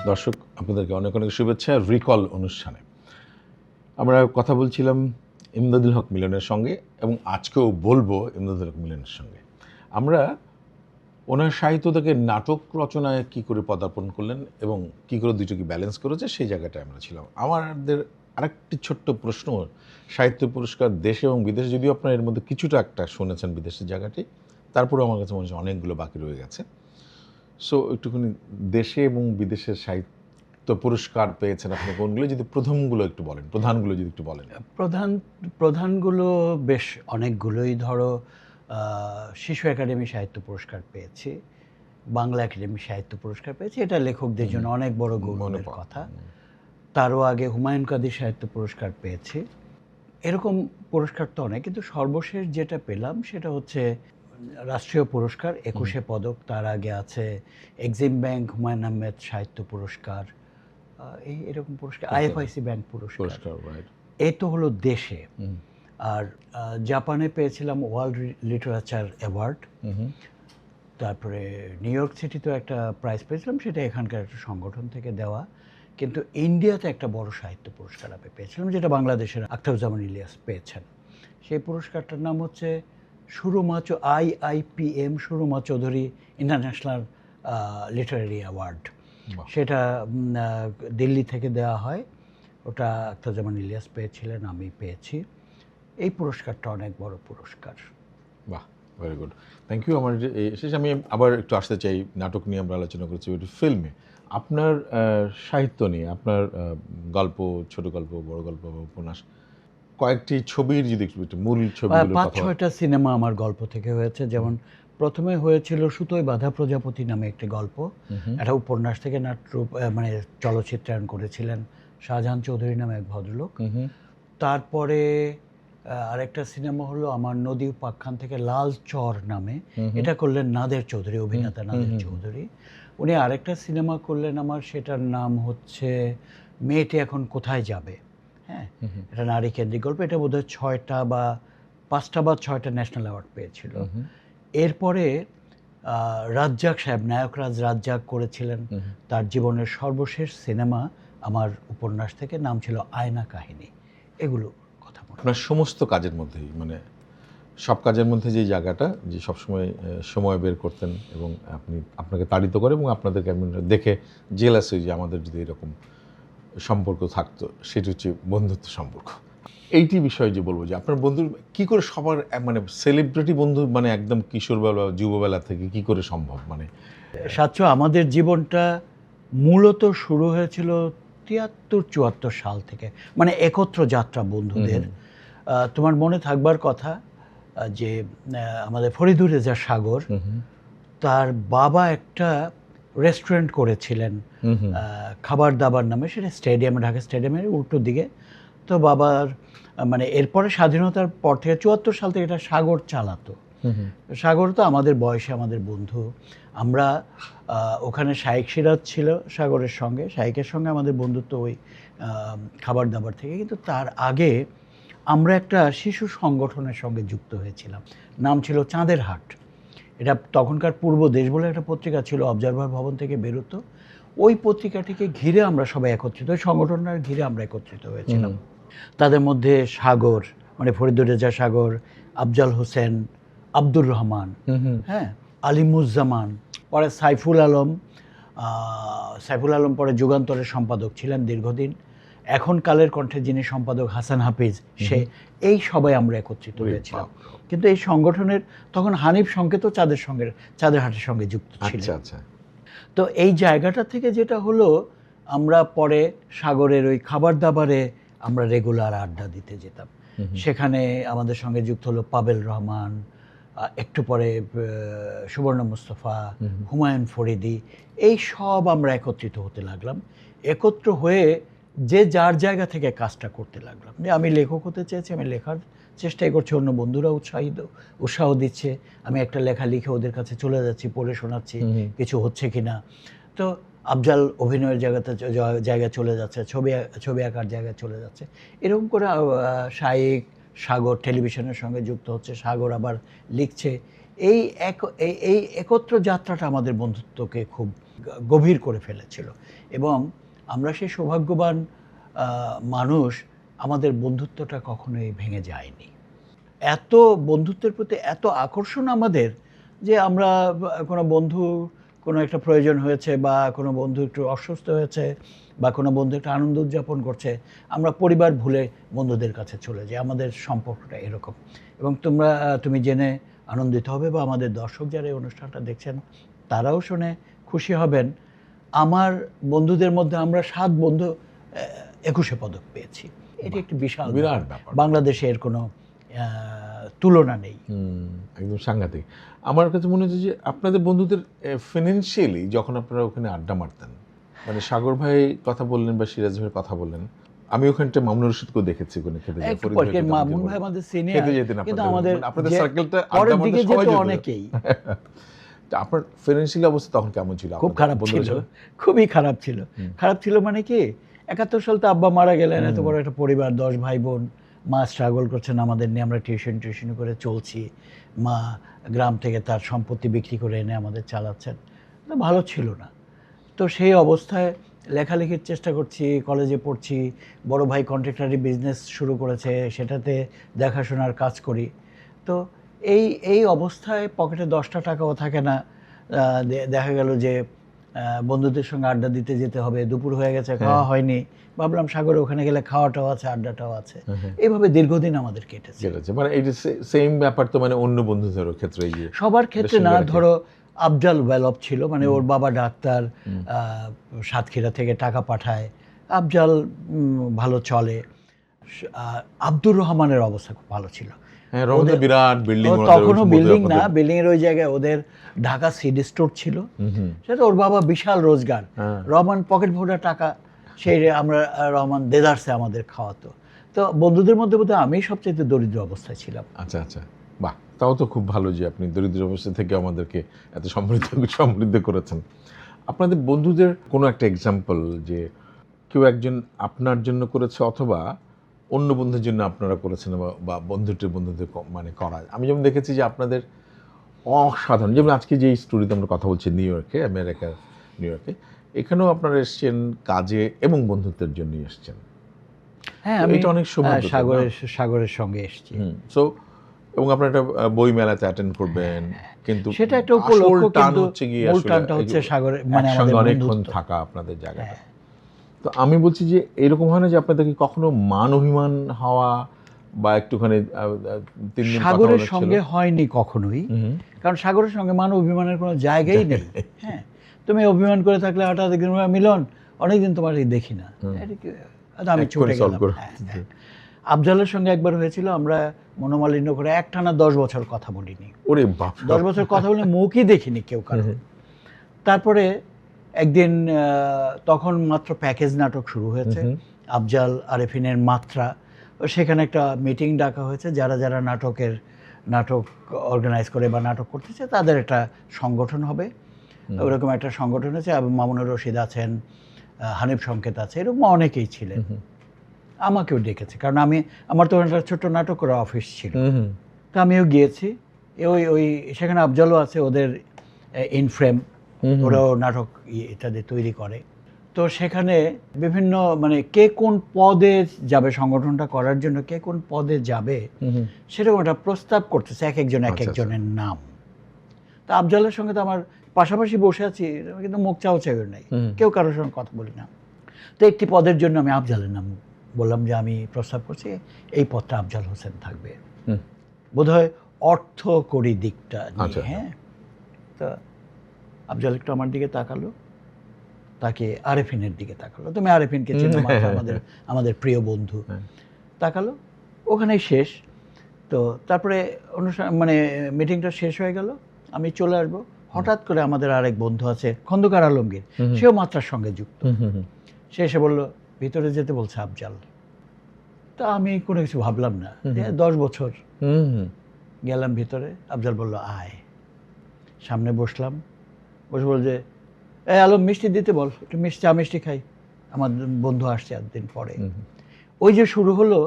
দর্শক আপনাদেরকে অনেক অনেক শুভেচ্ছা রিকল অনুষ্ঠানে। আমরা কথা বলছিলাম ইমদাদুল হক মিলনের সঙ্গে এবং আজকেও বলবো ইমদাদুল হক মিলনের সঙ্গে। আমরা ওনার সাহিত্য থেকে নাটক রচনায় কী করে পদার্পণ করলেন এবং কী করে দুটোকে ব্যালেন্স করেছে সেই জায়গাটায় আমরা ছিলাম। আমাদের আরেকটি ছোট্ট প্রশ্ন, সাহিত্য পুরস্কার দেশে এবং বিদেশে, যদিও আপনার এর মধ্যে কিছুটা একটা শুনেছেন বিদেশের জায়গাটি, তারপরেও আমার কাছে মনে হচ্ছে অনেকগুলো বাকি রয়ে গেছে। সো একটুখানি দেশে এবং বিদেশের সাহিত্য পুরস্কার পেয়েছেন আপনি কোনগুলো, যদি প্রথমগুলো একটু বলেন, প্রধানগুলো যদি একটু বলেন। প্রধানগুলো বেশ অনেকগুলোই। ধরো শিশু একাডেমি সাহিত্য পুরস্কার পেয়েছি, বাংলা একাডেমি সাহিত্য পুরস্কার পেয়েছি, এটা লেখকদের জন্য অনেক বড় গৌরবের কথা। তারও আগে হুমায়ুন কাদির সাহিত্য পুরস্কার পেয়েছি। এরকম পুরস্কার তো অনেক, কিন্তু সর্বশেষ যেটা পেলাম সেটা হচ্ছে রাষ্ট্রীয় পুরস্কার 21শে পদক। তার আগে আছে এক্সিম ব্যাংক হুমায়ুন আহমেদ সাহিত্য পুরস্কার, এরকম পুরস্কার, আইএফআইসি ব্যাংক পুরস্কার। এই তো হলো দেশে। আর জাপানে পেয়েছিলাম ওয়ার্ল্ড লিটারেচার অ্যাওয়ার্ড। তারপরে নিউ ইয়র্ক সিটিতেও একটা প্রাইজ পেয়েছিলাম, সেটা এখানকার একটা সংগঠন থেকে দেওয়া। কিন্তু ইন্ডিয়াতে একটা বড় সাহিত্য পুরস্কার আমি পেয়েছিলাম, যেটা বাংলাদেশের আখতারুজ্জামান ইলিয়াস পেয়েছেন। সেই পুরস্কারটার নাম হচ্ছে Surma IIPM Surma Chowdhury international literary award. সেটা দিল্লি থেকে দেওয়া হয়। ওটা আখতারুজ্জামান ইলিয়াস পেয়েছিলেন, আমি পেয়েছি। এই পুরস্কারটা অনেক বড় পুরস্কার। বাহ, ভেরি গুড, থ্যাংক ইউ। আমার শেষে আমি আবার একটু আসতে চাই, নাটক নিয়ে আমরা আলোচনা করছি, একটু ফিল্মে আপনার সাহিত্য নিয়ে, আপনার গল্প, ছোট গল্প, বড় গল্প, উপন্যাস, কয়েকটি ছবির যদি একটু মূল ছবিগুলো, 5-6টা সিনেমা আমার গল্প থেকে হয়েছে। যেমন প্রথমে হয়েছিল সুতোয় বাঁধা প্রজাপতি নামে একটি গল্প, একটা উপন্যাস থেকে নাট্যরূপ মানে চলচ্চিত্রায়ন করেছিলেন শাহজাহান চৌধুরী নামে এক ভদ্রলোক। তারপরে আরেকটা সিনেমা হলো আমার নদী উপাখ্যান থেকে লাল চর নামে, এটা করলেন নাদের চৌধুরী, অভিনেতা নাদের চৌধুরী। উনি আরেকটা সিনেমা করলেন আমার, সেটার নাম হচ্ছে মেয়েটি এখন কোথায় যাবে। হ্যাঁ, এটা নারী কেন্দ্রিক গল্প। এটা বোধহয় 6টা বা 6টা ন্যাশনাল অ্যাওয়ার্ড পেয়েছিল। এরপরে রাজ্জাক সাহেব, নায়করাজ রাজ্জাক করেছিলেন তার জীবনের সর্বশেষ সিনেমা আমার উপন্যাস থেকে, নাম ছিল আয়না কাহিনী। এগুলো কথা বলুন। আপনার সমস্ত কাজের মধ্যেই, মানে সব কাজের মধ্যে যে জায়গাটা, যে সবসময় সময় বের করতেন এবং আপনাকে তাড়িত করে এবং আপনাদেরকে দেখে জেলাস হই যে আমাদের যদি এরকম সম্পর্ক থাকতো, সেটি হচ্ছে বন্ধুত্ব সম্পর্ক। এইটি বিষয়ে যে বলবো যে আপনার বন্ধু কি করে সবার, মানে সেলিব্রিটি বন্ধু, মানে একদম কিশোরবেলা যুববেলা থেকে কি করে সম্ভব? মানে সাচ্চু, আমাদের জীবনটা মূলত শুরু হয়েছিল 73-74 সাল থেকে, মানে একত্র যাত্রা বন্ধুদের। তোমার মনে থাকবার কথা যে আমাদের ফরিদুর রেজা সাগর, তার বাবা একটা রেস্টুরেন্ট করেছিলেন খাবার দাবার নামে, সেটা স্টেডিয়ামে, ঢাকা স্টেডিয়ামের উল্টো দিকে। তো বাবার মানে এরপরে স্বাধীনতার পর থেকে 74 সাল থেকে এটা সাগর চালাতো। সাগর তো আমাদের বয়সে আমাদের বন্ধু। আমরা ওখানে শাইক সিরাজ ছিল সাগরের সঙ্গে, শাইকের সঙ্গে আমাদের বন্ধুত্ব ওই খাবার দাবার থেকে। কিন্তু তার আগে আমরা একটা শিশু সংগঠনের সঙ্গে যুক্ত হয়েছিলাম, নাম ছিল চাঁদের হাট। এটা তখনকার পূর্ব দেশ বলে একটা পত্রিকা ছিল, অবজারভার ভবন থেকে বেরোতো। ওই পত্রিকাটিকে ঘিরে আমরা সবাই একত্রিত, ওই সংগঠনটার ঘিরে আমরা একত্রিত হয়েছিলাম। তাদের মধ্যে সাগর, মানে ফরিদুর রেজা সাগর, আফজাল হোসেন, আব্দুর রহমান, হ্যাঁ, আলিমুজ্জামান, পরে সাইফুল আলম পরে যুগান্তরের সম্পাদক ছিলেন দীর্ঘদিন। এখন কালের কণ্ঠে যিনি সম্পাদক হাসান হাফিজ, সে, এই সবাই আমরা একত্রিত হয়েছিলাম। কিন্তু এই সংগঠনের তখন হানিফ সংকেতও চাঁদের হাটের সঙ্গে যুক্ত ছিলেন। তো এই জায়গাটা থেকে যেটা হলো, আমরা পরে সাগরের ওই খাবার দাবারে আমরা রেগুলার আড্ডা দিতে যেতাম। সেখানে আমাদের সঙ্গে যুক্ত হলো পাবেল রহমান, একটু পরে সুবর্ণ মুস্তফা, হুমায়ুন ফরিদি, এই সব আমরা একত্রিত হতে লাগলাম। একত্র হয়ে যে যার জায়গা থেকে কাজটা করতে লাগলাম। যে আমি লেখক হতে চেয়েছি, আমি লেখার চেষ্টাই করছি, অন্য বন্ধুরা উৎসাহ দিচ্ছে, আমি একটা লেখা লিখে ওদের কাছে চলে যাচ্ছি, পড়ে শোনাচ্ছি কিছু হচ্ছে কি না। তো আফজাল অভিনয়ের জায়গায় চলে যাচ্ছে, ছবি আঁকার জায়গায় চলে যাচ্ছে। এরকম করে শাইক, সাগর টেলিভিশনের সঙ্গে যুক্ত হচ্ছে, সাগর আবার লিখছে। এই এই একত্র যাত্রাটা আমাদের বন্ধুত্বকে খুব গভীর করে ফেলেছিল এবং আমরা সেই সৌভাগ্যবান মানুষ, আমাদের বন্ধুত্বটা কখনোই ভেঙে যায়নি। এত বন্ধুত্বের প্রতি এত আকর্ষণ আমাদের যে আমরা কোনো বন্ধু কোনো একটা প্রয়োজন হয়েছে বা কোনো বন্ধু একটু অসুস্থ হয়েছে বা কোনো বন্ধু একটা আনন্দ উদযাপন করছে, আমরা পরিবার ভুলে বন্ধুদের কাছে চলে যাই। আমাদের সম্পর্কটা এরকম। এবং তুমি জেনে আনন্দিত হবে বা আমাদের দর্শক যারা এই অনুষ্ঠানটা দেখছেন তারাও শুনে খুশি হবেন, আমার বন্ধুদের মধ্যে আমরা 7 বন্ধু 21 পদক পেয়েছি। এটি একটি বিরাট ব্যাপার। বাংলাদেশে এর কোনো তুলনা নেই। একদম সাংঘাতিক। আমার কাছে মনে হচ্ছে যে আপনাদের বন্ধুদের ফিনান্সিয়ালি যখন আপনারা ওখানে আড্ডা মারতেন, মানে সাগর ভাই কথা বললেন বা সিরাজ ভাইয়ের কথা বললেন, আমি ওখানটা মামুনুর রশিদকে দেখেছি ওখানে খেতে যাই। মামুন ভাই আমাদের সিনিয়র, খেতে যেতেন কিন্তু আপনাদের সার্কেলটা পরের দিকে যেত অনেকেই। আপনার ফিনান্সিয়াল অবস্থা তখন কেমন ছিল? খুব খারাপ ছিল, খুবই খারাপ ছিল। খারাপ ছিল মানে কি, 71 সাল তো আব্বা মারা গেলেন, এত বড় একটা পরিবার, 10 ভাই বোন, মা স্ট্রাগল করছেন আমাদের নিয়ে, আমরা টিউশন করে চলছি, মা গ্রাম থেকে তার সম্পত্তি বিক্রি করে এনে আমাদের চালাচ্ছেন, তো ভালো ছিল না। তো সেই অবস্থায় লেখালেখির চেষ্টা করছি, কলেজে পড়ছি, বড় ভাই কন্ট্রাক্টরি বিজনেস শুরু করেছে, সেটাতে দেখাশোনার কাজ করি। তো এই অবস্থায় পকেটে 10টা টাকাও থাকে না। দেখা গেল যে বন্ধুদের সঙ্গে আড্ডা দিতে যেতে হবে, দুপুর হয়ে গেছে, খাওয়া হয়নি, ভাবলাম সাগরে ওখানে গেলে খাওয়াটাও আছে, আড্ডাটাও আছে। এইভাবে দীর্ঘদিন আমাদের কেটেছে। মানে এই যে সেম ব্যাপার তো মানে অন্য বন্ধুদের ক্ষেত্রে সবার ক্ষেত্রে না। ধরো আফজাল ওয়েলফ ছিল, মানে ওর বাবা ডাক্তার, সাতক্ষীরা থেকে টাকা পাঠায়, আফজাল ভালো চলে। আব্দুর রহমানের অবস্থা খুব ভালো ছিল, বিরাট বিল্ডিং, তখনও বিল্ডিং না, বিল্ডিং এর ওই জায়গায় ওদের ঢাকা সিড স্টোর ছিল, সেটা ওর বাবা বিশাল রোজগার, রহমান পকেট ভরা টাকা, সেই আমরা রহমান দেদারসে আমাদের খাওয়াতো। তো বন্ধুদের মধ্যে বোধহয় আমি সবচেয়ে দরিদ্র অবস্থায় ছিলাম। আচ্ছা আচ্ছা, বাহ, তাও তো খুব ভালো যে আপনি দরিদ্র অবস্থা থেকে আমাদেরকে এত সমৃদ্ধ করেছেন। আপনাদের বন্ধুদের কোনো একটা এক্সাম্পল যে কেউ একজন আপনার জন্য করেছে অথবা অন্য বন্ধুর জন্য আপনারা করেছেন বা বন্ধুদের মানে করা। আমি যেমন দেখেছি যে আপনাদের অসাধারণ, যেমন আজকে যে স্টোরিতে আমরা কথা বলছি নিউ ইয়র্কে, নিউ ইয়র্কে, এখানেও আপনারা এসছেন কাজে এবং বন্ধুত্বের জন্যই এসছেন। হ্যাঁ, আমি এটা অনেক সময় সাগরের সঙ্গে এসেছি। সো এবং আপনারা একটা বই মেলাতে অ্যাটেন্ড করবেন, কিন্তু সেটা একটা উপলক্ষ, কিন্তু মূল টানটা হচ্ছে সাগরে মানে আমাদের অনেকক্ষণ থাকা আপনাদের জায়গাটা। তো আমি বলছি যে এরকম হয় না যে আপনাদেরকে কখনো মান অভিমান হওয়া বা একটুখানি 3 দিন সাগরের সঙ্গে হয়নি কখনোই, কারণ সাগরের সঙ্গে মান অভিমানের কোনো জায়গাই নেই। হ্যাঁ, তুমি অভিমান করে থাকলে হঠাৎ একদিন মিলন, অনেকদিন তোমার দেখি না, আমি ছুটে গেলাম। আফজালের সঙ্গে একবার হয়েছিল, আমরা মনোমালিন্য করে একটানা 10 বছর কথা বলিনি। ওরে বাপ, 10 বছর কথা বলে মুখই দেখিনি কেউ কারো। তারপরে একদিন, তখন মাত্র প্যাকেজ নাটক শুরু হয়েছে, আফজাল আরেফিনের মাত্রা, সেখানে একটা মিটিং ডাকা হয়েছে, যারা যারা নাটক অর্গানাইজ করে বা নাটক করতেছে তাদের একটা সংগঠন হবে, ওরকম একটা সংগঠন হয়েছে। মামুনুর রশিদ আছেন, হানিফ সংকেত আছে, এরকম অনেকেই ছিলেন। আমাকেও ডেকেছে, কারণ আমার তো একটা ছোট্ট নাটক করা অফিস ছিল, তো আমিও গিয়েছি। ওই সেখানে আফজালও আছে, ওদের ইনফ্রেম, ওরাও নাটক ইত্যাদি তৈরি করে। তো সেখানে বিভিন্ন মানে কে কোন পদে যাবে, সংগঠনটা করার জন্য কে কোন পদে যাবে সেরকম একটা প্রস্তাব করতেছে, এক একজনের নাম। তা আফজালের সঙ্গে তো আমার পাশাপাশি বসে আছি, কিন্তু মুখ চাওয়াচাও নাই, কেউ কারোর সঙ্গে কথা বলি না। তো একটি পদের জন্য আমি আফজালের নাম বললাম যে আমি প্রস্তাব করছি, এই পদটা আফজাল হোসেন থাকবে, বোধহয় অর্থ করি দিকটা নিয়ে। হ্যাঁ, তো আফজাল একটু আমার দিকে তাকালো, তাকে আরেফিনের দিকে তাকালো, তুমি আরেফিনকে চেনো, আমাদের প্রিয় বন্ধু, তাকালো, ওখানেই শেষ। তো তারপরে অনুষ্ঠান মানে মিটিংটা শেষ হয়ে গেল, আমি চলে আসবো, হঠাৎ করে আমাদের আরেক বন্ধু আছে খন্দকার আলমগীর, সেও মাত্রার সঙ্গে যুক্ত, সে এসে বলল ভিতরে যেতে বলছে আফজাল। তা আমি কোনো কিছু ভাবলাম না, 10 বছর। গেলাম ভিতরে, আফজাল বলল আয়, সামনে বসলাম, বসে বল যে আলম মিষ্টি দিতে বল, একটু চা মিষ্টি খাই, আমার বন্ধু আসছে একদিন পরে। ওই যে শুরু হলো,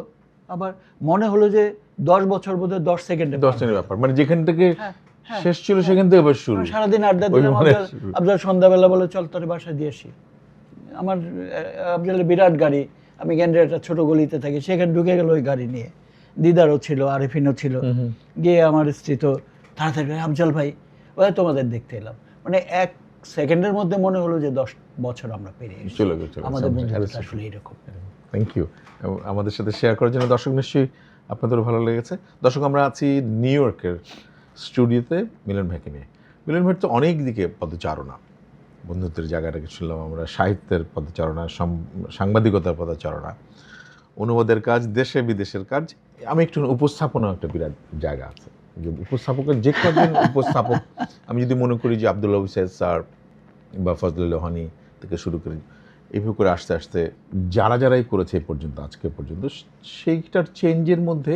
আবার মনে হলো যে 10 বছর বোধহয় 10 সেকেন্ডের ব্যাপার, মানে যেখান থেকে হ্যাঁ, শেষ ছিল সেখান থেকে আবার শুরু। সারাদিন আড্ডা ওই দিলাম। মনে আফজাল সন্ধ্যাবেলা বলে চল তোর বাসায় দিয়ে আসি। আমার আফজালের বিরাট গাড়ি, আমি গ্যান্ডের একটা ছোট গলিতে থাকি, সেখানে ঢুকে গেল ওই গাড়ি নিয়ে। দিদারও ছিল, আরিফিনও ছিল। গিয়ে আমার স্ত্রী তো তাড়াতাড়ি আফজাল ভাই ওই তোমাদের দেখতে এলাম। মানে 1 সেকেন্ডের মধ্যে মনে হলো যে 10 বছর আমরা পেরিয়ে গেছি। চলে গেছে আমাদের বন্ধুত্বটা আসলে এরকম। থ্যাংক ইউ আমাদের সাথে শেয়ার করার জন্য। দর্শক নিশ্চয়ই আপনাদেরও ভালো লেগেছে। দর্শক, আমরা আছি নিউ ইয়র্কের স্টুডিওতে মিলন ভাইকে নিয়ে। মিলন ভাইয়ের তো অনেক দিকে পদচারণা, বন্ধুত্বের জায়গাটাকে শুনলাম আমরা, সাহিত্যের পদচারণা, সাংবাদিকতার পদচারণা, অনুবাদের কাজ, দেশে বিদেশের কাজ। আমি একটু উপস্থাপনা একটা বিরাট জায়গা আছে, যে উপস্থাপকের যে কজন উপস্থাপক আমি যদি মনে করি যে আব্দুল্লাহ হুসাইন স্যার বা ফজলুল রহমানি থেকে শুরু করে এইভাবে করে আস্তে আস্তে যারাই করেছে এ পর্যন্ত, আজকে পর্যন্ত, সেইটার চেঞ্জের মধ্যে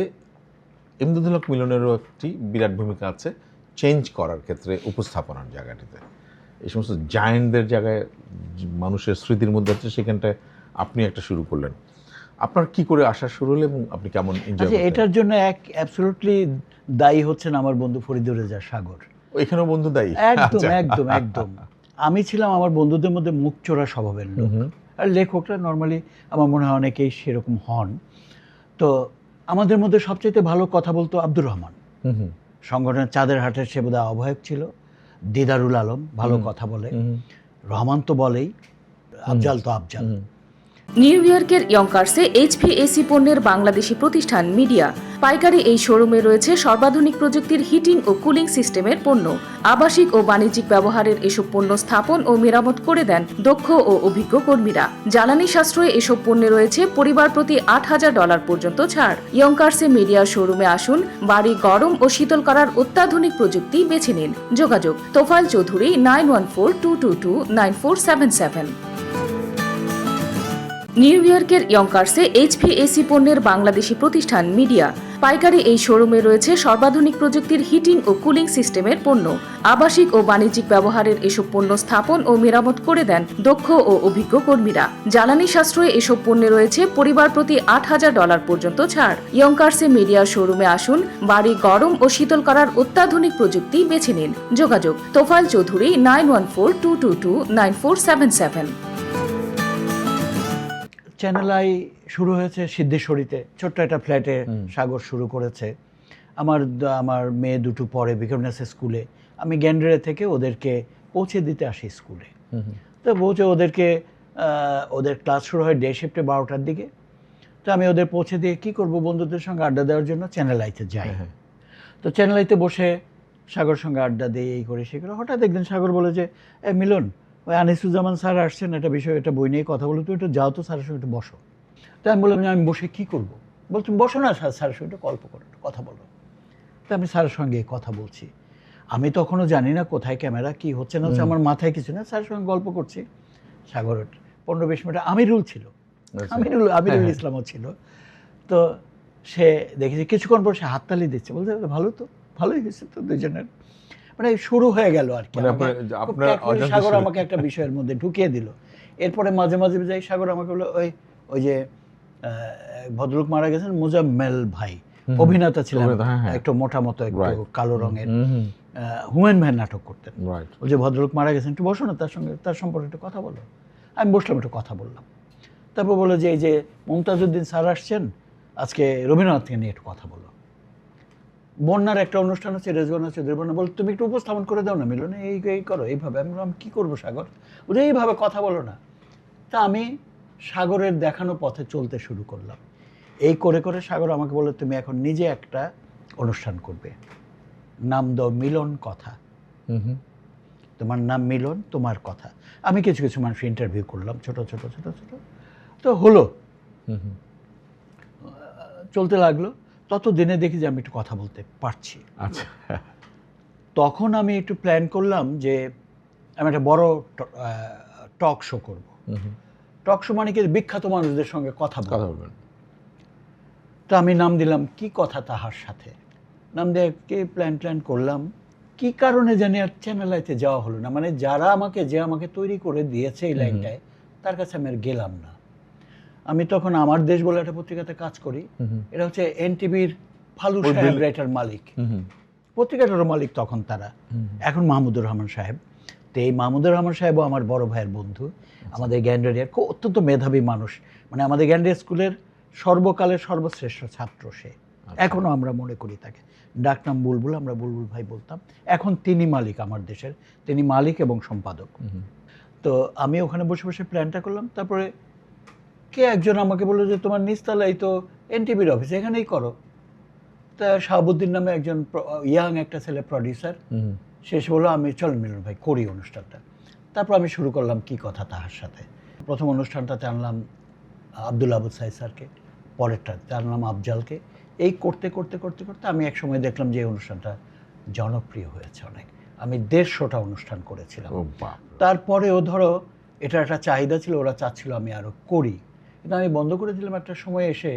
ইমদাদুল হক মিলনেরও একটি বিরাট ভূমিকা আছে চেঞ্জ করার ক্ষেত্রে, উপস্থাপনার জায়গাটিতে। এই সমস্ত জায়েন্টদের জায়গায় মানুষের স্মৃতির মধ্যে আছে, সেখানটায় আপনি একটা শুরু করলেন। আপনার কি করে আসা শুরু হলো এবং আপনি কেমন এনজয় করলেন? এটার জন্য অ্যাবসলিউটলি দায়ী হচ্ছেন আমার বন্ধু ফরিদুর রেজা সাগর। এখানেও বন্ধু দায়ী? একদম একদম একদম। আমি ছিলাম আমার বন্ধুদের মধ্যে মুখ চোরা স্বভাবের লোক, আর লেখকরা নর্মালি আমার মনে হয় অনেকেই সেরকম হন। তো আমাদের মধ্যে সবচেয়ে ভালো কথা বলতো আব্দুর রহমান, সংগঠনের চাঁদের হাটের সে বোধহয় আহ্বায়ক ছিল। দিদারুল আলম ভালো কথা বলে, রহমান তো বলেই, আফজাল তো আফজাল। নিউ ইয়র্কের ইয়ঙ্কার্সে এইচভিএসি পণ্যের বাংলাদেশি প্রতিষ্ঠান মিডিয়া পাইকারি এই শোরুমে রয়েছে সর্বাধুনিক প্রযুক্তির হিটিং ও কুলিং সিস্টেমের পণ্য। আবাসিক ও বাণিজ্যিক ব্যবহারের এসব পণ্য স্থাপন ও মেরামত করে দেন দক্ষ ও অভিজ্ঞ কর্মীরা। জ্বালানি সাশ্রয়ে এসব পণ্যে রয়েছে পরিবার প্রতি $8,000 পর্যন্ত ছাড়। ইয়ঙ্কার্সে মিডিয়া শোরুমে আসুন, বাড়ি গরম ও শীতল করার অত্যাধুনিক প্রযুক্তি বেছে নিন। যোগাযোগ তোফায়েল চৌধুরী 9142229477। নিউ ইয়র্কের ইয়ঙ্কার্সে এইচভিএসি পণ্যের বাংলাদেশি প্রতিষ্ঠান মিডিয়া পাইকারি এই শোরুমে রয়েছে সর্বাধুনিক প্রযুক্তির হিটিং ও কুলিং সিস্টেমের পণ্য। আবাসিক ও বাণিজ্যিক ব্যবহারের এসব পণ্য স্থাপন ও মেরামত করে দেন দক্ষ ও অভিজ্ঞ কর্মীরা। জ্বালানি সাশ্রয়ে এসব পণ্যে রয়েছে পরিবার প্রতি $8,000 পর্যন্ত ছাড়। ইয়ঙ্কার্সে মিডিয়া শোরুমে আসুন, বাড়ি গরম ও শীতল করার অত্যাধুনিক প্রযুক্তি বেছে নিন। যোগাযোগ তোফায়েল চৌধুরী 9142229477। চ্যানেল আই শুরু হয়েছে সিদ্ধেশ্বরীতে, ছোট্ট একটা ফ্ল্যাটে সাগর শুরু করেছে। আমার মেয়ে দুটো পড়ে বিকরনেস স্কুলে, আমি গ্যান্ড্রে থেকে ওদেরকে পৌঁছে দিতে আসি স্কুলে। তো পৌঁছে ওদেরকে, ওদের ক্লাস শুরু হয় ডে শিফটে 12টার দিকে। তো আমি ওদের পৌঁছে দিয়ে কী করব, বন্ধুদের সঙ্গে আড্ডা দেওয়ার জন্য চ্যানেল আইতে যাই। তো চ্যানেল আইতে বসে সাগর সঙ্গে আড্ডা দিয়ে এই করে সে করে, হঠাৎ একদিন সাগর বলে যে মিলন, ওই আনিসুজ্জামান স্যার আসছেন, একটা বিষয়, একটা বই নিয়ে কথা বলো, তুমি একটু যাও তো স্যারের সঙ্গে একটু বসো। তো আমি বললাম যে আমি বসে কী করবো? বলছি বসো না, স্যারের সঙ্গে একটু গল্প করো, একটু কথা বলো। তো আমি স্যারের সঙ্গে কথা বলছি, আমি তখনও জানি না কোথায় ক্যামেরা, কী হচ্ছে না হচ্ছে, আমার মাথায় কিছু না, স্যারের সঙ্গে গল্প করছি। সাগর 15-20 মিনিট আমিরুল ছিল, আমিরুল ইসলামও ছিল। তো সে দেখেছি কিছুক্ষণ পর সে হাততালি দিচ্ছে, বলতে ভালো তো, ভালোই হয়েছে তো দুজনের। মানে শুরু হয়ে গেল আর কি। সাগর আমাকে একটা বিষয়ের মধ্যে ঢুকিয়ে দিল। এরপরে মাঝে মাঝে যাই, সাগর আমাকে বললো ওই যে ভদ্রলোক মারা গেছেন মুজাম্মেল ভাই, অভিনেতা ছিলেন, একটু মোটা মতো, একটু কালো রঙের, হুমায়ুন ভাই নাটক করতেন। ওই যে ভদ্রলোক মারা গেছেন, একটু বসো না, তার সম্পর্কে একটু কথা বলো। আমি বসলাম, একটু কথা বললাম। তারপর বললো যে এই যে মমতাজউদ্দিন স্যার আসছেন, আজকে রবীন্দ্রনাথকে নিয়ে একটু কথা বলো। বন্যার একটা অনুষ্ঠান হচ্ছে, রেজওয়ানা চৌধুরী বন্যা, বল তুমি একটু উপস্থাপন করে দাও না মিলন, এই করো এইভাবে। আমি বললাম কী করবো সাগর, বলে এইভাবে কথা বলো না। তা আমি সাগরের দেখানো পথে চলতে শুরু করলাম। এই করে করে সাগর আমাকে বললো তুমি এখন নিজে একটা অনুষ্ঠান করবে, নাম দাও মিলন কথা। তোমার নাম মিলন, তোমার কথা। আমি কিছু কিছু মানুষ ইন্টারভিউ করলাম, ছোট ছোট ছোট ছোট। তো হলো, চলতে লাগলো। তত দিনে দেখি যে আমি একটু কথা বলতে পারছি। আচ্ছা, তখন আমি একটু প্ল্যান করলাম যে আমি একটা বড় টক শো করব। টক শো মানে কি, বিখ্যাত মানুষদের সঙ্গে কথা বলবেন। তো আমি নাম দিলাম কি কথা তাহার সাথে, নাম দিয়ে কি প্ল্যান করলাম। কি কারণে জানি আর চ্যানেল আইতে যাওয়া হলো না। মানে যারা আমাকে তৈরি করে দিয়েছে এই লাইনটায়, তার কাছে আমি আর গেলাম না। আমি তখন আমার দেশ বলে একটা পত্রিকাতে কাজ করি, এটা হচ্ছে এনটিভির ফালু সাহেব রাইটার মালিক, পত্রিকাটারও মালিক তখন তারা, এখন মাহমুদুর রহমান সাহেব। তো এই মাহমুদুর রহমান সাহেবও আমার বড় ভাইয়ের বন্ধু, আমাদের গ্যান্ডারিয়ার খুব অত্যন্ত মেধাবী মানুষ, মানে আমাদের গ্যান্ডারিয়া স্কুলের সর্বকালের সর্বশ্রেষ্ঠ ছাত্র সে, এখনও আমরা মনে করি তাকে। ডাকনাম বুলবুল, আমরা বুলবুল ভাই বলতাম। এখন তিনি মালিক আমার দেশের, তিনি মালিক এবং সম্পাদক। তো আমি ওখানে বসে বসে প্ল্যানটা করলাম, তারপরে কে একজন আমাকে বললো যে তোমার নিচতলায় তো এনটিভির অফিস, এখানেই করো। তা শাহাবুদ্দিন নামে একজন ইয়াং একটা ছেলে প্রডিউসার, সে এসে বললো আমি চল মিলন ভাই করি অনুষ্ঠানটা। তারপর আমি শুরু করলাম কি কথা তাহার সাথে। প্রথম অনুষ্ঠানটাতে আনলাম আব্দুল আবুদ সাইদ স্যারকে, পরেরটাতে আনলাম আফজালকে। এই করতে করতে করতে করতে আমি এক সময় দেখলাম যে এই অনুষ্ঠানটা জনপ্রিয় হয়েছে অনেক। আমি 150টা অনুষ্ঠান করেছিলাম। তারপরেও ধরো এটা একটা চাহিদা ছিল, ওরা চাচ্ছিল আমি আরও করি, কিন্তু আমি বন্ধ করে দিলাম একটা সময় এসে।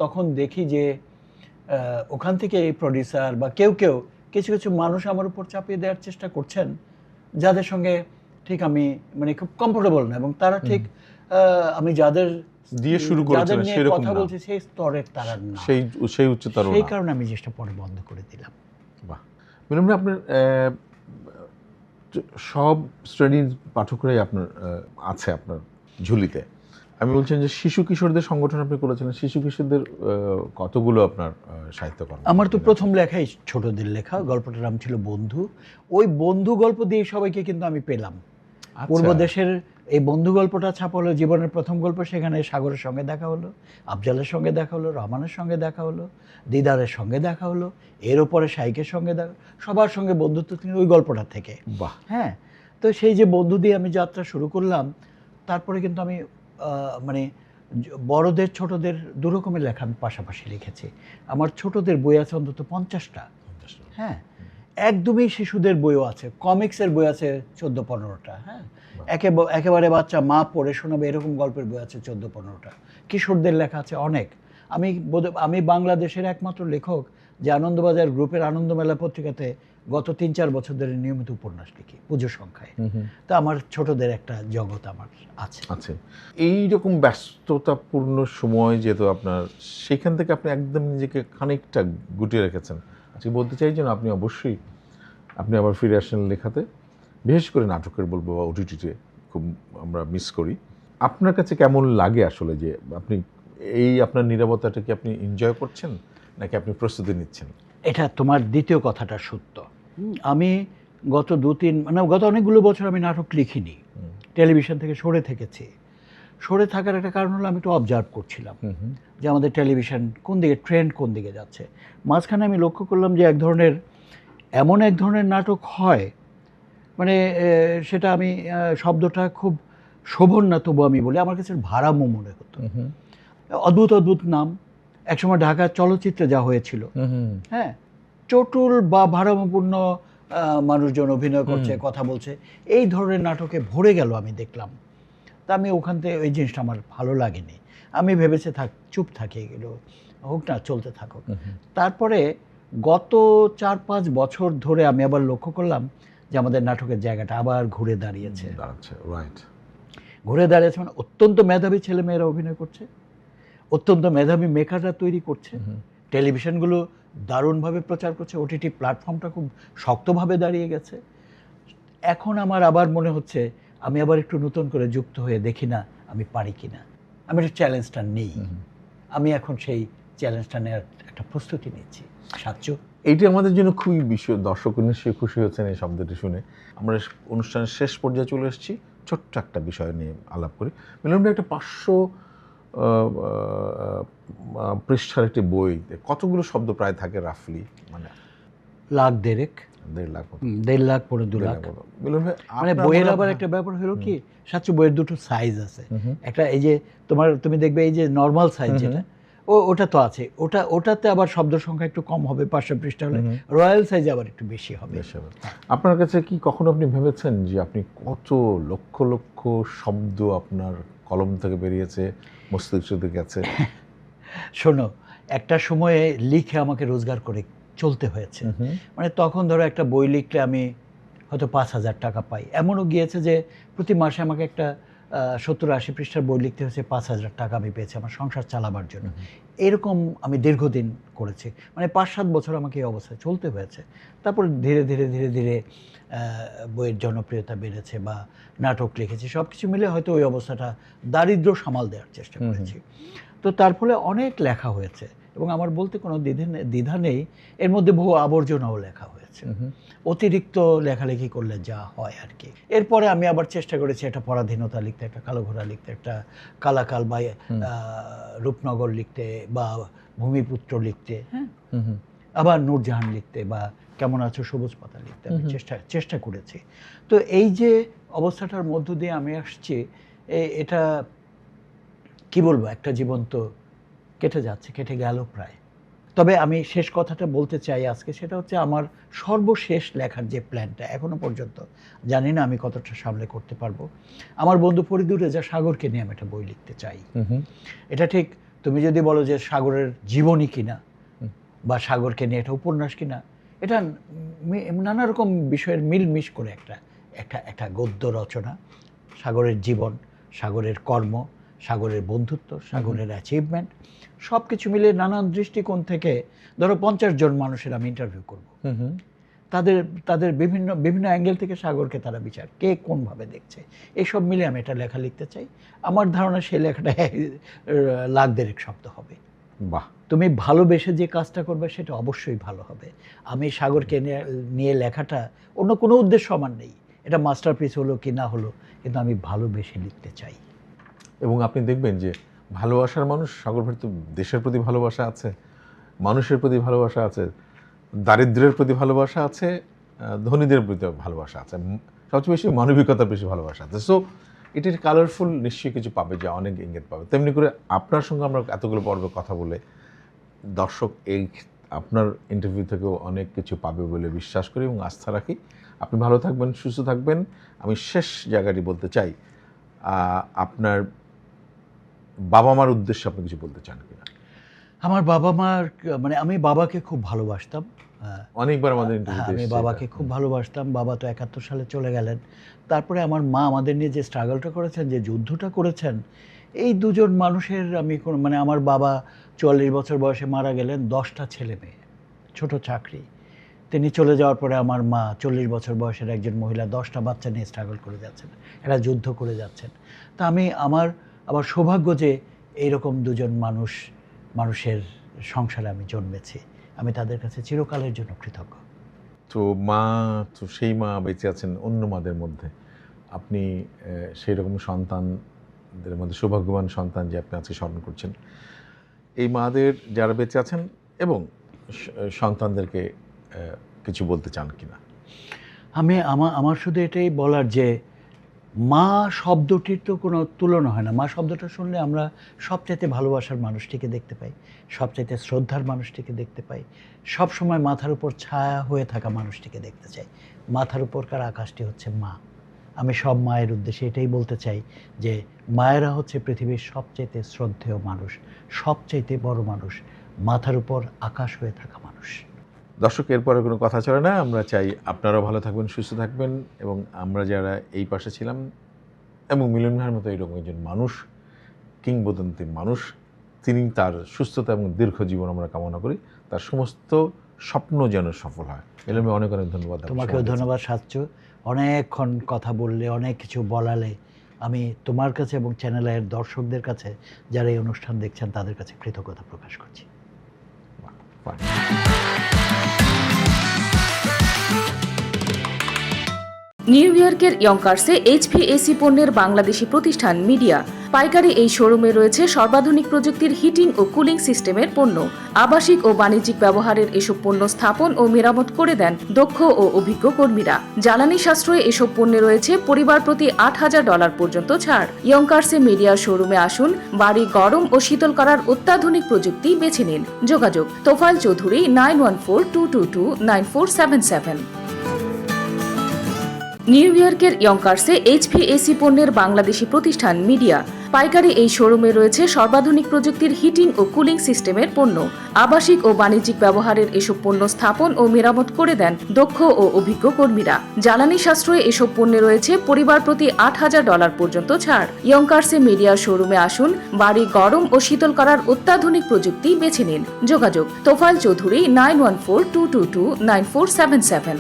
তখন দেখি যে ওখান থেকে এই প্রডিউসার বা কেউ কেউ কিছু কিছু মানুষ আমার উপর চাপিয়ে দেওয়ার চেষ্টা করছেন, যাদের সঙ্গে ঠিক আমি মানে খুব কমফোর্টেবল না, এবং তারা ঠিক আমি যাদের দিয়ে শুরু করেছেন সেরকম কথা বলছি সেই স্তরের তারা না, সেই উচ্চতর না। সেই কারণে আমি জিনিসটা পরে বন্ধ করে দিলাম। বাহ, মিলন ভাই, আপনার সব শ্রেণীর পাঠকরাই আপনার আছে আপনার ঝুলিতে। আমি বলছেন যে শিশু কিশোরদের সংগঠন আপনি করেছিলেন, শিশু কিশোরদের কতগুলো আপনার সাহিত্যকর্ম? আমার তো প্রথম লেখাই ছোটদের লেখা, গল্পটার নাম ছিল বন্ধু। ওই বন্ধু গল্প দিয়ে সবাইকে কিন্তু আমি পেলাম। পূর্ব দেশের এই বন্ধু গল্পটা ছাপা হলো, জীবনের প্রথম গল্প। সেখানে সাগরের সঙ্গে দেখা হলো, আফজালের সঙ্গে দেখা হলো, রহমানের সঙ্গে দেখা হলো, দিদারের সঙ্গে দেখা হলো, এর ওপরে শাইকের সঙ্গে দেখা, সবার সঙ্গে বন্ধুত্ব ওই গল্পটা থেকে। বাহ, হ্যাঁ। তো সেই যে বন্ধু দিয়ে আমি যাত্রা শুরু করলাম, তারপরে কিন্তু আমি মানে বড়দের ছোটদের দু রকমের লেখা আমি পাশাপাশি লিখেছি। আমার ছোটদের বই আছে অন্তত 50টা। হ্যাঁ, একদমই শিশুদের বইও আছে, কমিক্সের বই আছে 14-15টা। হ্যাঁ, একেবারে বাচ্চা মা পড়ে শোনাবে এরকম গল্পের বই আছে 14-15টা। কিশোরদের লেখা আছে অনেক। আমি বাংলাদেশের একমাত্র লেখক যে আনন্দবাজার গ্রুপের আনন্দমেলা পত্রিকাতে গত 3-4 বছর ধরে নিয়মিত উপন্যাস লিখি পুজো সংখ্যায়। তা আমার ছোটদের একটা জগৎ আমার আছে। এইরকম ব্যস্ততাপূর্ণ সময় যেহেতু আপনার, সেখান থেকে আপনি একদম নিজেকে খানিকটা গুটিয়ে রেখেছেন। আজকে বলতে চাই যেন আপনি অবশ্যই আপনি আবার ফিরে আসেন লেখাতে, বিশেষ করে নাটকের বলবো বা ওটিটিতে খুব আমরা মিস করি। আপনার কাছে কেমন লাগে আসলে যে আপনি এই আপনার নীরবতাটা কি আপনি এনজয় করছেন নাকি আপনি প্রস্তুতি নিচ্ছেন? এটা তোমার দ্বিতীয় কথাটা সত্য। আমি গত গত অনেকগুলো বছর আমি নাটক লিখিনি, টেলিভিশন থেকে সরে থেকেছি। সরে থাকার একটা কারণ হলো আমি একটু অবজার্ভ করছিলাম যে আমাদের টেলিভিশন কোন দিকে, ট্রেন্ড কোন দিকে যাচ্ছে। মাঝখানে আমি লক্ষ্য করলাম যে এমন এক ধরনের নাটক হয়, মানে সেটা আমি শব্দটা খুব শোভন না, তবু আমি বলি আমার কাছে ভাড়ামো মনে হতো। অদ্ভুত অদ্ভুত নাম, একসময় ঢাকার চলচ্চিত্রে যা হয়েছিল। হ্যাঁ, চটুল বা ভারসাম্যপূর্ণ মানুষজন অভিনয় করছে, কথা বলছে, এই ধরনের নাটকে ভরে গেল আমি দেখলাম। তা আমি ওখান থেকে ওই জিনিসটা আমার ভালো লাগেনি। আমি ভেবেছে চুপ থাকি, এগুলো হোক না, চলতে থাকুক। তারপরে গত 4-5 বছর ধরে আমি আবার লক্ষ্য করলাম যে আমাদের নাটকের জায়গাটা আবার ঘুরে দাঁড়িয়েছে। ঘুরে দাঁড়িয়েছে মানে অত্যন্ত মেধাবী ছেলেমেয়েরা অভিনয় করছে, অত্যন্ত মেধাবী মেকাররা তৈরি করছে, টেলিভিশনগুলো দারুণভাবে প্রচার করছে, ওটিটি প্ল্যাটফর্মটা খুব শক্তভাবে দাঁড়িয়ে গেছে। এখন আমার আবার মনে হচ্ছে আমি আবার একটু নতুন করে যুক্ত হয়ে দেখি না আমি পারি কি না, আমি একটু চ্যালেঞ্জটা নেই। আমি এখন সেই চ্যালেঞ্জটা নেওয়ার একটা প্রস্তুতি নিচ্ছি। সাচ্চু, এইটা আমাদের জন্য খুবই দর্শক নিশ্চয়ই খুশি হচ্ছেন এই শব্দটি শুনে। আমরা অনুষ্ঠানের শেষ পর্যায়ে চলে এসেছি, ছোট্ট একটা বিষয় নিয়ে আলাপ করি। মিলন ভাই, একটা 500 পৃষ্ঠার একটি বই, কতগুলো শব্দ প্রায় থাকে রাফলি? মানে 1.5 লাখ পরে 2 লাখ। মিলন ভাই, মানে বইয়ের আবার একটা ব্যাপার হলো কি, সাচ্চু বইয়ের দুটো সাইজ আছে। একটা এই যে তুমি দেখবে এই যে নর্মাল সাইজ যেটা, ওটা তো আছে, ওটাতে আবার শব্দ সংখ্যা একটু কম হবে 500 পৃষ্ঠা হলে, রয়্যাল সাইজে আবার একটু বেশি হবে। আপনার কাছে কি কখনো আপনি ভেবেছেন যে আপনি কত লক্ষ লক্ষ শব্দ আপনার কলম থেকে বেরিয়েছে, মস্তিষ্ক থেকে গেছে? শোনো, একটা সময়ে লিখে আমাকে রোজগার করে চলতে হয়েছে। মানে তখন ধরো একটা বই লিখলে আমি হয়তো 5,000 টাকা পাই। এমনও গিয়েছে যে প্রতি মাসে আমাকে একটা 70-80 পৃষ্ঠার বই লিখতে হয়েছে, 5,000 টাকা আমি পেয়েছি আমার সংসার চালাবার জন্য। এরকম আমি দীর্ঘদিন করেছি, মানে 5-7 বছর আমাকে এই অবস্থায় চলতে হয়েছে। তারপর ধীরে ধীরে ধীরে ধীরে বইয়ের জনপ্রিয়তা বেড়েছে বা নাটক লিখেছি, সব কিছু মিলে হয়তো ওই অবস্থাটা দারিদ্র্য সামাল দেওয়ার চেষ্টা করেছি। তো তার ফলে অনেক লেখা হয়েছে এবং আমার বলতে কোনো দ্বিধা নেই, এর মধ্যে বহু আবর্জনাও লেখা হয়েছে, অতিরিক্ত লেখালেখি করলে যা হয় আর কি। এরপরে আমি আবার চেষ্টা করেছি একটা পরাধীনতা লিখতে, একটা কালো ঘোড়া লিখতে, একটা কালাকাল বা রূপনগর লিখতে বা ভূমিপুত্র লিখতে, হ্যাঁ, আবার নূরজাহান লিখতে বা কেমন আছো সবুজ পাতা লিখতে আমি চেষ্টা করেছি। তো এই যে অবস্থাটার মধ্য দিয়ে আমি আসছি, এটা কি বলবো, একটা জীবন তো কেটে যাচ্ছে, কেটে গেল প্রায়। তবে আমি শেষ কথাটা বলতে চাই আজকে, সেটা হচ্ছে আমার সর্বশেষ লেখার যে প্ল্যানটা, এখনো পর্যন্ত জানি না আমি কতটা সামলে করতে পারবো। আমার বন্ধু ফরিদুর রেজা সাগরকে নিয়ে আমি একটা বই লিখতে চাই। এটা ঠিক তুমি যদি বলো যে সাগরের জীবনী কিনা বা সাগরকে নিয়ে একটা উপন্যাস কিনা, এটা নানা রকম বিষয়ের মিলমিশ করে একটা গদ্য রচনা। সাগরের জীবন, সাগরের কর্ম, সাগরের বন্ধুত্ব, সাগরের অ্যাচিভমেন্ট, সব কিছু মিলে নানান দৃষ্টিকোণ থেকে ধরো 50 জন মানুষের আমি ইন্টারভিউ করব। তাদের বিভিন্ন অ্যাঙ্গেল থেকে সাগরকে তারা বিচার, কে কোনভাবে দেখছে, এইসব মিলে আমি একটা লেখা লিখতে চাই। আমার ধারণা সেই লেখাটা 1,00,000 শব্দ হবে। বাহ! তুমি ভালোবেসে যে কাজটা করবে সেটা অবশ্যই ভালো হবে। আমি সাগরকে নিয়ে লেখাটা অন্য কোনো উদ্দেশ্য আমার নেই, এটা মাস্টারপিস হলো কি না হলো, কিন্তু আমি ভালোবেসে লিখতে চাই। এবং আপনি দেখবেন যে ভালোবাসার মানুষ, সাগর ভাই তো দেশের প্রতি ভালোবাসা আছে, মানুষের প্রতি ভালোবাসা আছে, দারিদ্র্যের প্রতি ভালোবাসা আছে, ধনীদের প্রতি ভালোবাসা আছে, সবচেয়ে বেশি মানবিকতার বেশি ভালোবাসা আছে। সো এটির কালারফুল নিশ্চয়ই কিছু পাবে, যা অনেক ইঙ্গিত পাবে। তেমনি করে আপনার সঙ্গে আমরা এতগুলো পর্বে কথা বলে দর্শক এই আপনার ইন্টারভিউ থেকেও অনেক কিছু পাবে বলে বিশ্বাস করি এবং আস্থা রাখি। আপনি ভালো থাকবেন, সুস্থ থাকবেন। আমি শেষ জায়গাটি বলতে চাই, আপনার বাবা মার উদ্দেশ্যে আপনি কিছু বলতে চান কিনা? আমার বাবা মার, মানে আমি বাবাকে খুব ভালোবাসতাম। অনেকবার আমাদের ইন্টারভিউতে আমি বাবাকে খুব ভালোবাসতাম। বাবা তো 71 সালে চলে গেলেন। তারপরে আমার মা আমাদের নিয়ে যে স্ট্রাগলটা করেছেন, যে যুদ্ধটা করেছেন, এই দুজন মানুষের আমি মানে আমার বাবা 44 বছর বয়সে মারা গেলেন, 10টা ছেলে মেয়ে, ছোট চাকরি। তিনি চলে যাওয়ার পরে আমার মা 40 বছর বয়সের একজন মহিলা 10টা বাচ্চা নিয়ে স্ট্রাগল করে যাচ্ছেন, এরা যুদ্ধ করে যাচ্ছেন। তা আমার আবার সৌভাগ্য যে এইরকম দুজন মানুষের সংসারে আমি জন্মেছি। আমি তাদের কাছে চিরকালের জন্য কৃতজ্ঞ। তো সেই মা বেঁচে আছেন অন্য মাদের মধ্যে, আপনি সেই রকম সন্তানদের মধ্যে সৌভাগ্যবান সন্তান যে আপনি আজকে স্মরণ করছেন। এই মাদের যারা বেঁচে আছেন এবং সন্তানদেরকে কিছু বলতে চান কিনা? আমার শুধু এটাই বলার যে মা শব্দটির তো কোনো তুলনা হয় না। মা শব্দটা শুনলে আমরা সবচাইতে ভালোবাসার মানুষটিকে দেখতে পাই, সবচাইতে শ্রদ্ধার মানুষটিকে দেখতে পাই, সব সময় মাথার উপর ছায়া হয়ে থাকা মানুষটিকে দেখতে চাই। মাথার উপরকার আকাশটি হচ্ছে মা। আমি সব মায়ের উদ্দেশ্যে এটাই বলতে চাই যে মায়েরা হচ্ছে পৃথিবীর সবচাইতে শ্রদ্ধেয় মানুষ, সবচাইতে বড় মানুষ, মাথার উপর আকাশ হয়ে থাকা মানুষ। দর্শক, এরপরে কোনো কথা চলে না। আমরা চাই আপনারাও ভালো থাকবেন, সুস্থ থাকবেন এবং আমরা যারা এই পাশে ছিলাম এবং মিলন ভাইয়ের মতো এরকম একজন মানুষ, কিংবদন্তি মানুষ, তিনি তার সুস্থতা এবং দীর্ঘ জীবন আমরা কামনা করি, তার সমস্ত স্বপ্ন যেন সফল হয়। মিলন ভাই, অনেক অনেক ধন্যবাদ। তোমাকেও ধন্যবাদ সাচ্চু, অনেকক্ষণ কথা বললে, অনেক কিছু বলালে। আমি তোমার কাছে এবং চ্যানেলের দর্শকদের কাছে, যারা এই অনুষ্ঠান দেখছেন, তাদের কাছে কৃতজ্ঞতা প্রকাশ করছি। নিউ ইয়র্কের ইয়ঙ্কার্সে HVAC পণ্যের বাংলাদেশি প্রতিষ্ঠান মিডিয়া। পাইকারি এই শোরুমে রয়েছে সর্বাধুনিক প্রযুক্তির হিটিং ও কুলিং সিস্টেমের পণ্য। আবাসিক ও বাণিজ্যিক ব্যবহারের এসব পণ্য স্থাপন ও মেরামত করে দেন দক্ষ ও অভিজ্ঞ কর্মীরা। জ্বালানি সাশ্রয়ে এসব পণ্যে রয়েছে পরিবার প্রতি $8,000 পর্যন্ত ছাড়। ইয়ঙ্কার্সে মিডিয়া শোরুমে আসুন, বাড়ি গরম ও শীতল করার অত্যাধুনিক প্রযুক্তি বেছে নিন। যোগাযোগ তোফায়েল চৌধুরী 9142229477। নিউ ইয়র্কের ইয়ঙ্কার্সে এইচভিএসি পণ্যের বাংলাদেশি প্রতিষ্ঠান মিডিয়া পাইকারি এই শোরুমে রয়েছে সর্বাধুনিক প্রযুক্তির হিটিং ও কুলিং সিস্টেমের পণ্য। আবাসিক ও বাণিজ্যিক ব্যবহারের এসব পণ্য স্থাপন ও মেরামত করে দেন দক্ষ ও অভিজ্ঞ কর্মীরা। জ্বালানি সাশ্রয়ে এসব পণ্যে রয়েছে পরিবার প্রতি $8,000 পর্যন্ত ছাড়। ইয়ঙ্কার্সে মিডিয়ার শোরুমে আসুন, বাড়ি গরম ও শীতল করার অত্যাধুনিক প্রযুক্তি বেছে নিন। যোগাযোগ তোফায়েল চৌধুরী 9142229477।